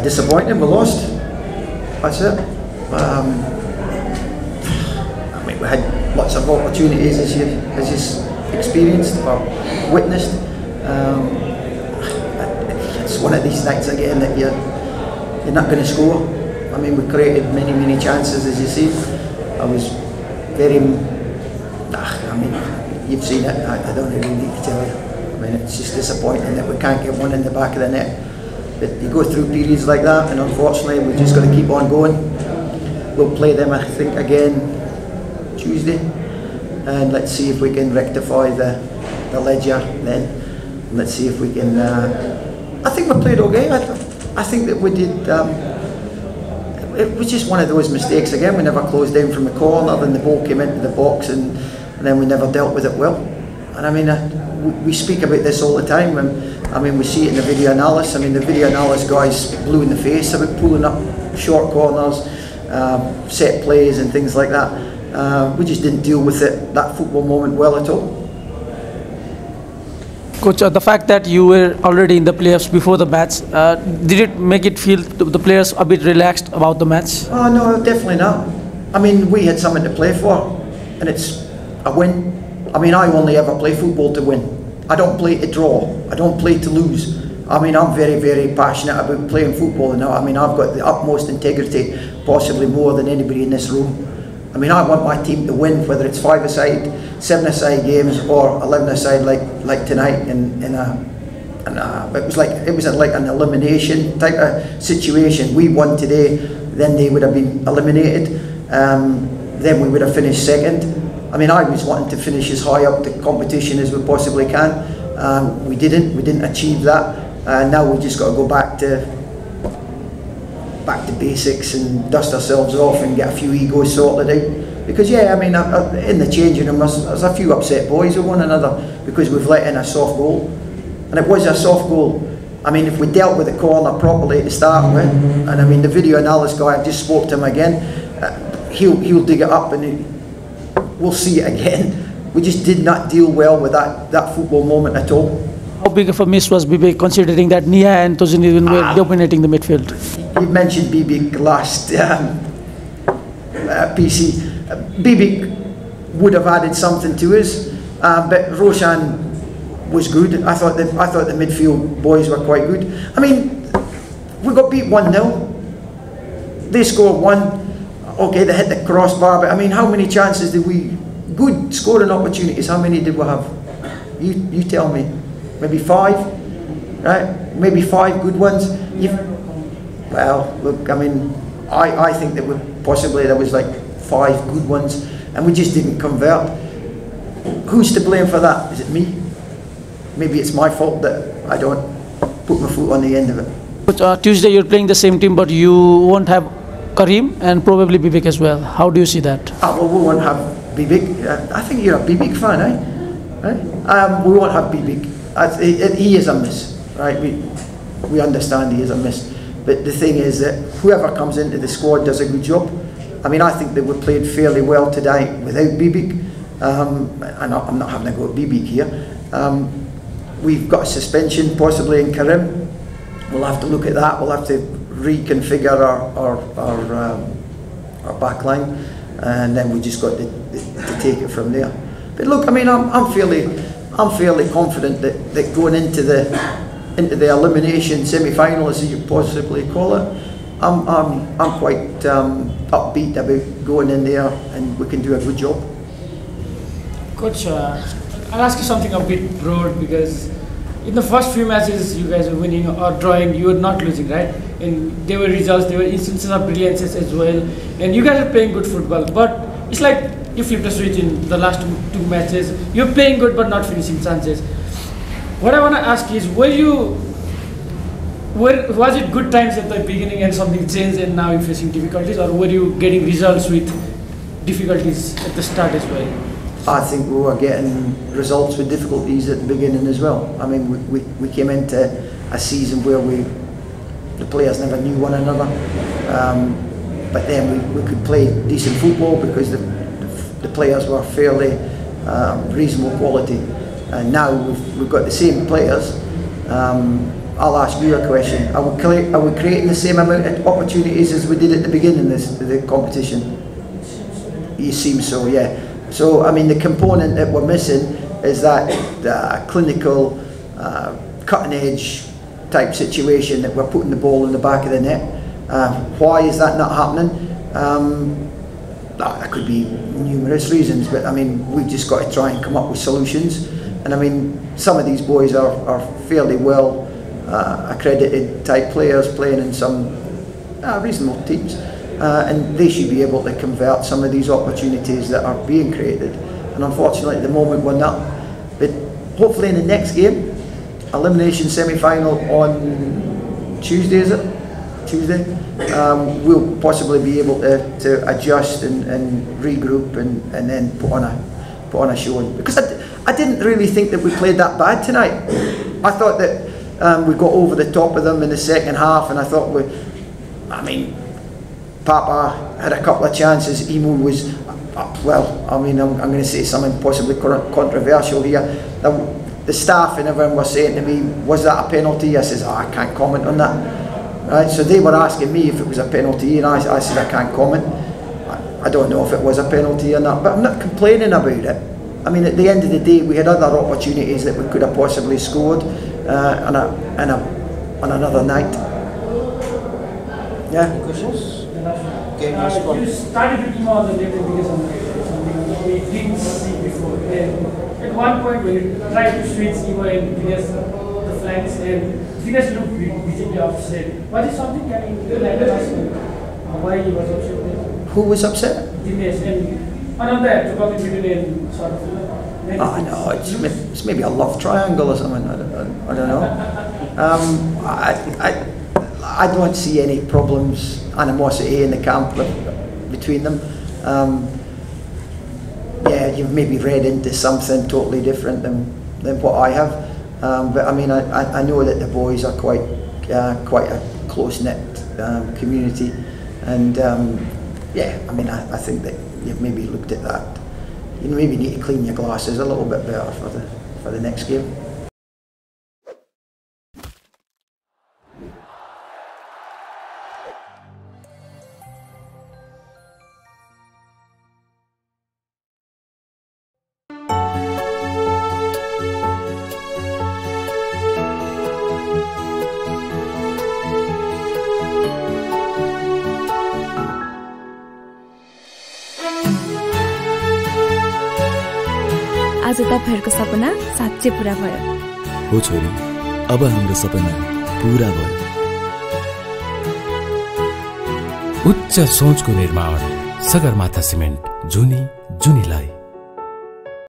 Disappointing, we lost. That's it. I mean, we had lots of opportunities as you experienced or witnessed. It's one of these nights again that you're not going to score. I mean, we created many chances, as you see. I was very. I mean, you've seen it. I don't really need to tell you. I mean, it's just disappointing that we can't get one in the back of the net. But you go through periods like that, and unfortunately, we've just got to keep on going. We'll play them, I think, again Tuesday, and let's see if we can rectify the ledger then. Let's see if we can. I think we played okay. I think that we did. It was just one of those mistakes again. We never closed down from the corner, then the ball came into the box, and then we never dealt with it well. And I mean, we speak about this all the time. I mean, we see it in the video analysis. I mean, the video analysis guys blue in the face about pulling up short corners, set plays and things like that. We just didn't deal with that football moment well at all. Coach, the fact that you were already in the playoffs before the match, did it make it feel the players a bit relaxed about the match? Oh no, definitely not. I mean, we had something to play for, and it's a win. I mean, I only ever play football to win. I don't play to draw. I don't play to lose. I mean, I'm very passionate about playing football now. I mean, I've got the utmost integrity, possibly more than anybody in this room. I mean, I want my team to win, whether it's 5-a-side, 7-a-side games, or 11-a-side like tonight. It was like an elimination type of situation. We won today, then they would have been eliminated. Then we would have finished second. I mean, I was wanting to finish as high up the competition as we possibly can. We didn't achieve that. Now we just got to go back to basics and dust ourselves off and get a few egos sorted out. Because yeah, I mean, in the changing room there's a few upset boys with one another because we've let in a soft goal. And it was a soft goal. I mean, if we dealt with the corner properly to start with, and I mean, the video analysis guy, I just spoke to him again, he'll dig it up and we'll see it again. We just did not deal well with that football moment at all. How big of a miss was Bibik, considering that Nia and Tosin were dominating the midfield? You mentioned Bibik last PC. Bibik would have added something to us, but Roshan was good. I thought the midfield boys were quite good. I mean, we got beat 1-0. They scored one. Okay, they hit the crossbar, but I mean, how many chances did we? Good scoring opportunities. How many did we have? You tell me. Maybe 5, right? Maybe 5 good ones. Well, look, I mean, I think that there was like 5 good ones, and we just didn't convert. Who's to blame for that? Is it me? Maybe it's my fault that I don't put my foot on the end of it. But Tuesday you're playing the same team, but you won't have Karim and probably Bibik as well. How do you see that? Well, we won't have Bibik. I think you're a Bibik fan, eh? Right? We won't have Bibik. He is a miss, right? We understand he is a miss. But the thing is that whoever comes into the squad does a good job. I mean, I think that we played fairly well today without Bibik. And I'm not having a go at Bibik here. We've got a suspension possibly in Karim. We'll have to look at that. We'll have to reconfigure our back line, and then we just got to take it from there. But look, I mean, I'm fairly confident that going into the elimination semi-final, as you possibly call it, I'm quite upbeat about going in there, and we can do a good job. Coach, I'll ask you something a bit broad, because in the first few matches you guys were winning or drawing, you were not losing, right? And there were results, there were instances of brilliances as well, and you guys are playing good football. But it's like you flipped a switch in the last two matches. You're playing good but not finishing chances. What I want to ask is, was it good times at the beginning and something changed and now you're facing difficulties, or were you getting results with difficulties at the start as well? I think we were getting results with difficulties at the beginning as well. I mean, we came into a season where the players never knew one another, but then we could play decent football because the players were fairly reasonable quality. And now we've got the same players, I'll ask you a question. Are we creating the same amount of opportunities as we did at the beginning of the competition? You seem so, yeah. So, I mean, the component that we're missing is that clinical, cutting-edge type situation that we're putting the ball in the back of the net. Why is that not happening? There could be numerous reasons, but I mean, we've just got to try and come up with solutions. And I mean, some of these boys are fairly well accredited type players playing in some reasonable teams, and they should be able to convert some of these opportunities that are being created. And unfortunately, at the moment, we're not. But hopefully, in the next game, elimination semi-final on Tuesday, is it? Tuesday, we'll possibly be able to adjust and regroup and then put on a showing, because I didn't really think that we played that bad tonight. I thought that we got over the top of them in the second half, and I thought I mean, Papa had a couple of chances. Emo was, well, I mean, I'm going to say something possibly controversial here. The staff and everyone were saying to me, was that a penalty? I says, I can't comment on that. Right, so they were asking me if it was a penalty, and I said I can't comment. I don't know if it was a penalty or not, but I'm not complaining about it. I mean, at the end of the day, we had other opportunities that we could have possibly scored on another night. Yeah. Questions? You started with Emo on the table because of something we didn't see before. At one point, when you tried to switch Emo and Venus the flanks, and Venus looked visibly upset. Was it something can you why he was upset there? Who was upset? Venus and another to come in between and sort of. Oh no, it's maybe a love triangle or something. I don't know. I don't see any problems, animosity in the camp between them. Yeah, you've maybe read into something totally different than what I have. But I mean, I know that the boys are quite a close-knit community, and yeah, I mean, I think that you've maybe looked at that. You maybe need to clean your glasses a little bit better for the next game. आज तपाईहरुको सपना साच्चै पूरा भयो हो छोरी अब हाम्रो सपना पूरा भयो उच्च सोचको निर्माण सगरमाथा सिमेन्ट जुनी जुनीलाई